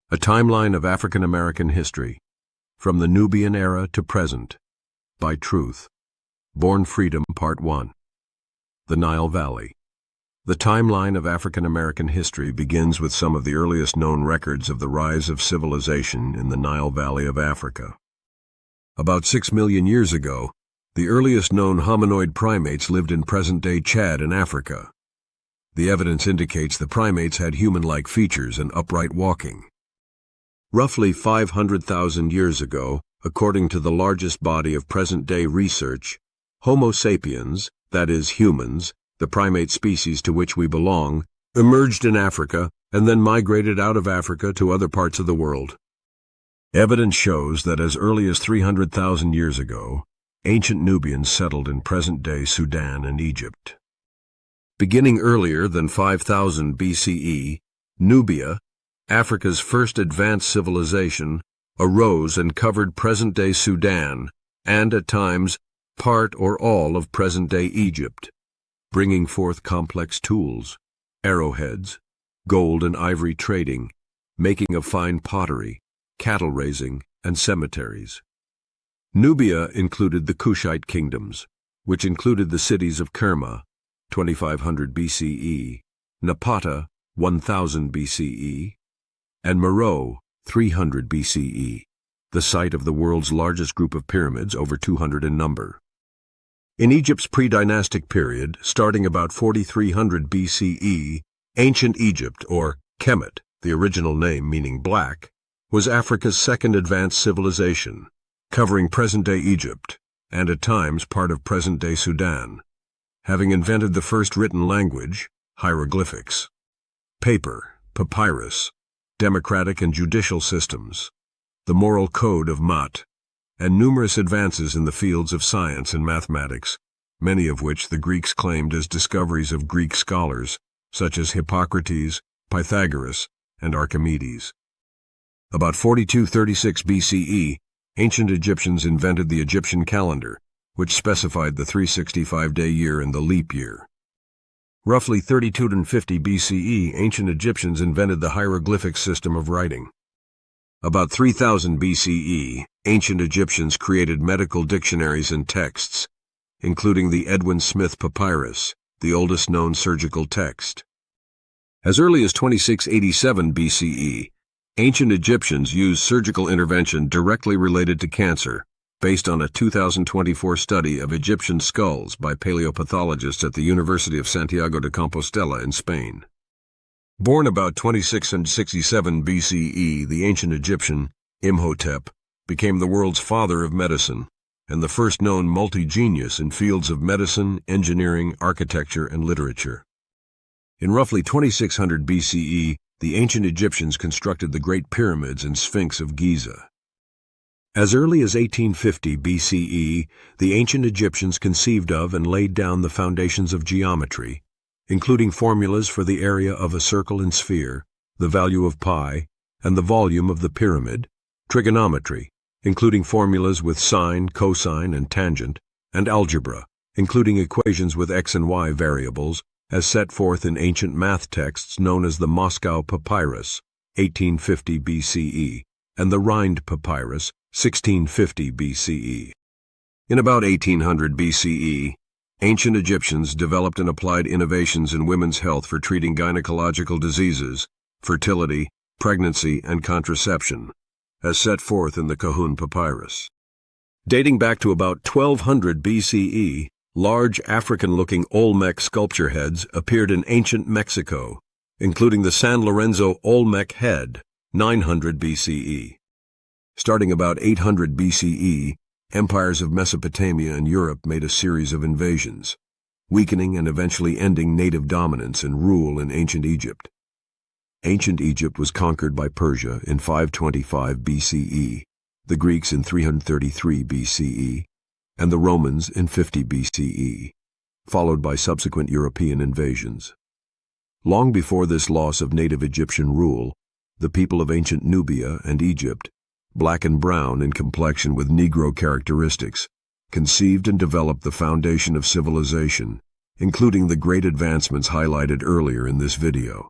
A Timeline of African American History, From the Nubian Era to Present, by Truth. Born Freedom, Part 1. The Nile Valley. The timeline of African American history begins with some of the earliest known records of the rise of civilization in the Nile Valley of Africa. About 6 million years ago, the earliest known hominoid primates lived in present-day Chad in Africa. The evidence indicates the primates had human-like features and upright walking. Roughly 500,000 years ago, according to the largest body of present-day research, Homo sapiens, that is, humans, the primate species to which we belong, emerged in Africa and then migrated out of Africa to other parts of the world. Evidence shows that as early as 300,000 years ago, ancient Nubians settled in present-day Sudan and Egypt. Beginning earlier than 5000 BCE, Nubia, Africa's first advanced civilization, arose and covered present-day Sudan and, at times, part or all of present-day Egypt, bringing forth complex tools, arrowheads, gold and ivory trading, making of fine pottery, cattle raising, and cemeteries. Nubia included the Kushite kingdoms, which included the cities of Kerma, 2500 BCE, Napata, 1000 BCE, and Meroe, 300 BCE, the site of the world's largest group of pyramids, over 200 in number. In Egypt's pre-dynastic period, starting about 4300 BCE, ancient Egypt, or Kemet, the original name meaning black, was Africa's second advanced civilization, covering present-day Egypt, and at times part of present-day Sudan, having invented the first written language, hieroglyphics, paper, papyrus, democratic and judicial systems, the moral code of Mat, and numerous advances in the fields of science and mathematics, many of which the Greeks claimed as discoveries of Greek scholars, such as Hippocrates, Pythagoras, and Archimedes. About 4236 BCE, ancient Egyptians invented the Egyptian calendar, which specified the 365-day year and the leap year. Roughly 3250 BCE, ancient Egyptians invented the hieroglyphic system of writing. About 3000 BCE, ancient Egyptians created medical dictionaries and texts, including the Edwin Smith Papyrus, the oldest known surgical text. As early as 2687 BCE, ancient Egyptians used surgical intervention directly related to cancer, based on a 2024 study of Egyptian skulls by paleopathologists at the University of Santiago de Compostela in Spain. Born about 2667 BCE, the ancient Egyptian, Imhotep, became the world's father of medicine, and the first known multi-genius in fields of medicine, engineering, architecture, and literature. In roughly 2600 BCE, the ancient Egyptians constructed the Great Pyramids and Sphinx of Giza. As early as 1850 BCE, the ancient Egyptians conceived of and laid down the foundations of geometry, including formulas for the area of a circle and sphere, the value of pi, and the volume of the pyramid, trigonometry, including formulas with sine, cosine, and tangent, and algebra, including equations with x and y variables, as set forth in ancient math texts known as the Moscow Papyrus, 1850 BCE, and the Rind Papyrus, 1650 BCE. In about 1800 BCE, ancient Egyptians developed and applied innovations in women's health for treating gynecological diseases, fertility, pregnancy, and contraception, as set forth in the Kahun Papyrus. Dating back to about 1200 BCE, large African-looking Olmec sculpture heads appeared in ancient Mexico, including the San Lorenzo Olmec head, 900 BCE. Starting about 800 BCE, empires of Mesopotamia and Europe made a series of invasions, weakening and eventually ending native dominance and rule in ancient Egypt. Ancient Egypt was conquered by Persia in 525 BCE, the Greeks in 333 BCE, and the Romans in 50 BCE, followed by subsequent European invasions. Long before this loss of native Egyptian rule, the people of ancient Nubia and Egypt, black and brown in complexion with Negro characteristics, conceived and developed the foundation of civilization, including the great advancements highlighted earlier in this video.